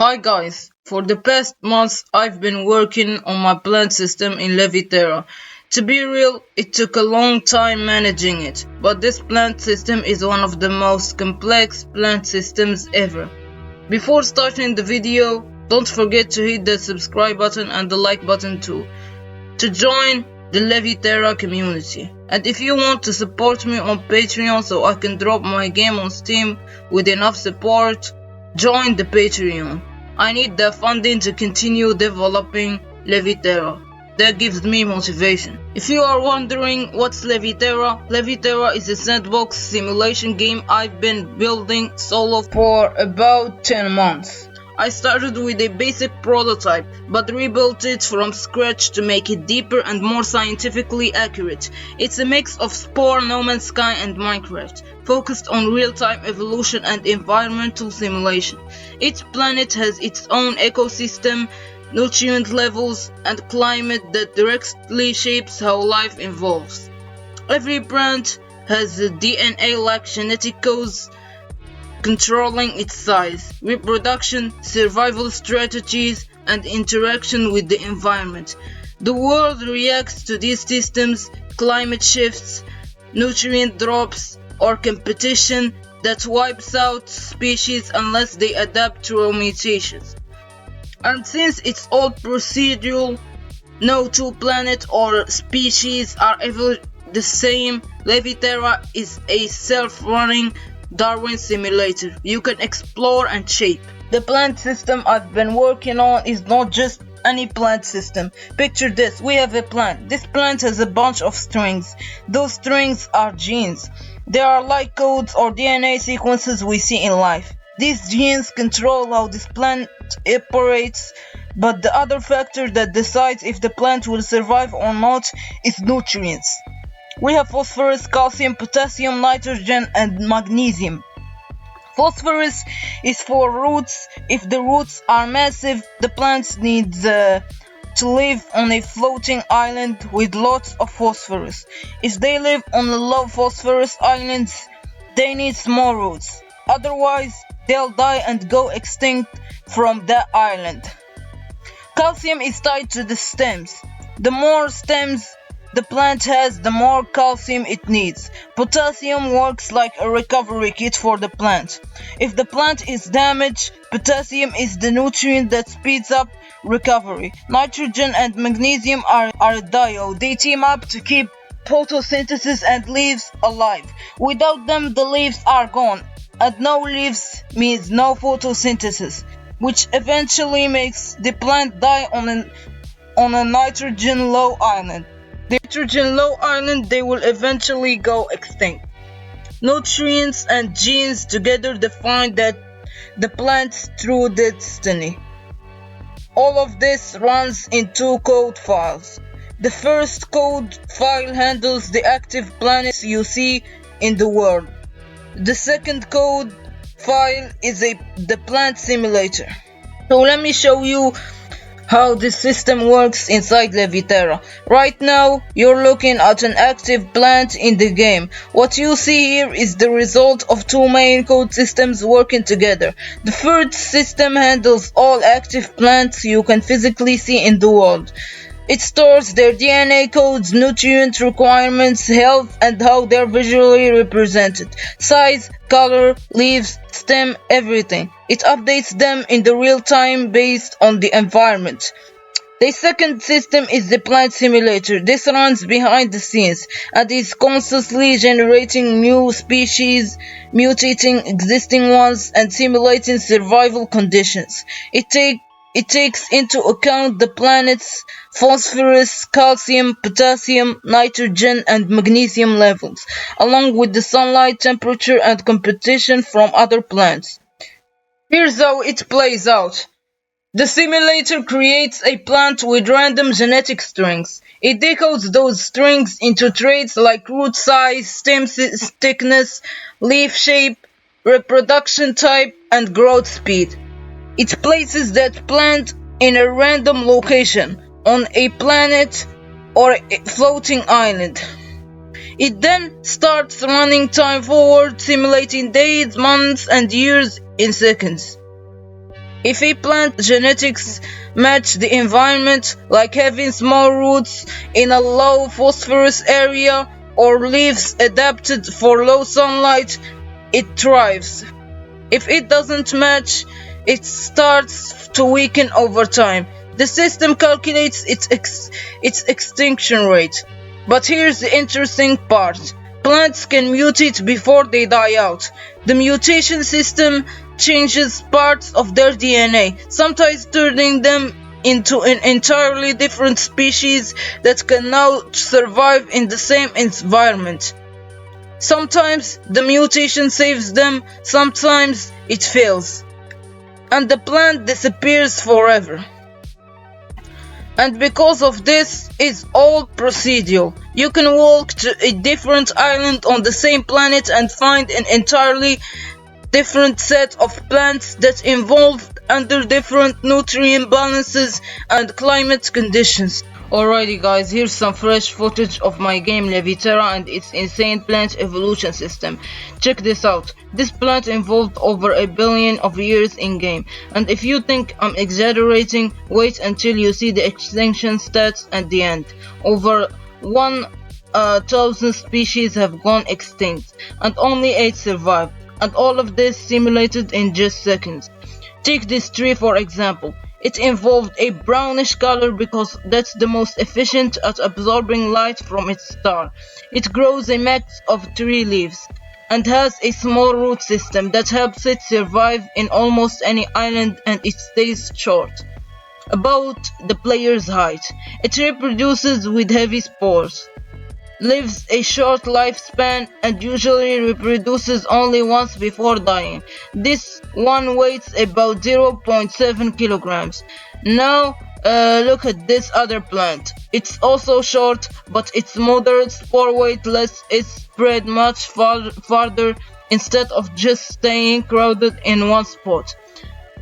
Hi guys, for the past months I've been working on my plant system in Leviterra. To be real, it took a long time managing it, but this plant system is one of the most complex plant systems ever. Before starting the video, don't forget to hit the subscribe button and the like button too, to join the Leviterra community. And if you want to support me on Patreon so I can drop my game on Steam with enough support, join the Patreon. I need the funding to continue developing Leviterra. That gives me motivation. If you are wondering what's Leviterra, Leviterra is a sandbox simulation game I've been building solo for about 10 months. I started with a basic prototype, but rebuilt it from scratch to make it deeper and more scientifically accurate. It's a mix of Spore, No Man's Sky and Minecraft, focused on real-time evolution and environmental simulation. Each planet has its own ecosystem, nutrient levels, and climate that directly shapes how life evolves. Every plant has a DNA-like genetic codes controlling its size, reproduction, survival strategies, and interaction with the environment. The world reacts to these systems, climate shifts, nutrient drops, or competition that wipes out species unless they adapt through mutations. And since it's all procedural, no two planets or species are ever the same, Leviterra is a self-running Darwin simulator you can explore and shape. The plant system I've been working on is not just any plant system. Picture this, we have a plant. This plant has a bunch of strings. Those strings are genes. They are like codes or DNA sequences we see in life. These genes control how this plant operates, but the other factor that decides if the plant will survive or not is nutrients. We have phosphorus, calcium, potassium, nitrogen, and magnesium. Phosphorus is for roots. If the roots are massive, the plants need to live on a floating island with lots of phosphorus. If they live on a low phosphorus islands, they need small roots. Otherwise, they'll die and go extinct from that island. Calcium is tied to the stems. The more stems the plant has, the more calcium it needs. Potassium works like a recovery kit for the plant. If the plant is damaged, potassium is the nutrient that speeds up recovery. Nitrogen and magnesium are a diode. They team up to keep photosynthesis and leaves alive. Without them, the leaves are gone, and no leaves means no photosynthesis, which eventually makes the plant die on a nitrogen low island. The nitrogen low island, they will eventually go extinct. Nutrients and genes together define the plant's true destiny. All of this runs in two code files. The first code file handles the active planets you see in the world. The second code file is the plant simulator. So let me show you how this system works inside Leviterra. Right now, you're looking at an active plant in the game. What you see here is the result of two main code systems working together. The first system handles all active plants you can physically see in the world. It stores their DNA codes, nutrient requirements, health, and how they're visually represented. Size, color, leaves, stem, everything. It updates them in the real time based on the environment. The second system is the plant simulator. This runs behind the scenes and is constantly generating new species, mutating existing ones, and simulating survival conditions. It takes into account the planet's phosphorus, calcium, potassium, nitrogen, and magnesium levels, along with the sunlight temperature and competition from other plants. Here's how it plays out. The simulator creates a plant with random genetic strings. It decodes those strings into traits like root size, stem thickness, leaf shape, reproduction type, and growth speed. It places that plant in a random location, on a planet or a floating island. It then starts running time forward, simulating days, months, and years in seconds. If a plant genetics match the environment, like having small roots in a low phosphorus area or leaves adapted for low sunlight, it thrives. If it doesn't match, it starts to weaken over time. The system calculates its extinction rate. But here's the interesting part. Plants can mutate before they die out. The mutation system changes parts of their DNA, sometimes turning them into an entirely different species that can now survive in the same environment. Sometimes the mutation saves them, sometimes it fails, and the plant disappears forever. And because of this is all procedural. You can walk to a different island on the same planet and find an entirely different set of plants that evolved under different nutrient balances and climate conditions. Alrighty guys, here's some fresh footage of my game Leviterra and its insane plant evolution system. Check this out. This plant evolved over 1 billion of years in game, and if you think I'm exaggerating, wait until you see the extinction stats at the end. Over 1,000 species have gone extinct, and only 8 survived, and all of this simulated in just seconds. Take this tree for example. It evolved a brownish color because that's the most efficient at absorbing light from its star. It grows a max of 3 leaves and has a small root system that helps it survive in almost any island, and it stays short, about the player's height. It reproduces with heavy spores, lives a short lifespan, and usually reproduces only once before dying. This one weighs about 0.7 kilograms. Now look at this other plant. It's also short, but its moderate spore weight lets it spread much farther instead of just staying crowded in one spot.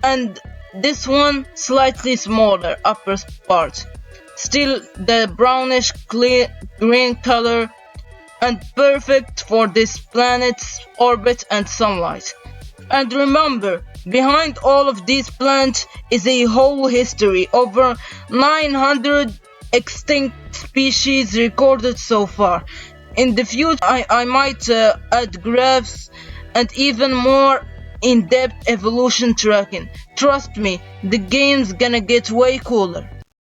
And this one slightly smaller upper part. Still the brownish green color, and perfect for this planet's orbit and sunlight. And remember, behind all of these plants is a whole history. Over 900 extinct species recorded so far. In the future I might add graphs and even more in-depth evolution tracking. Trust me, the game's gonna get way cooler.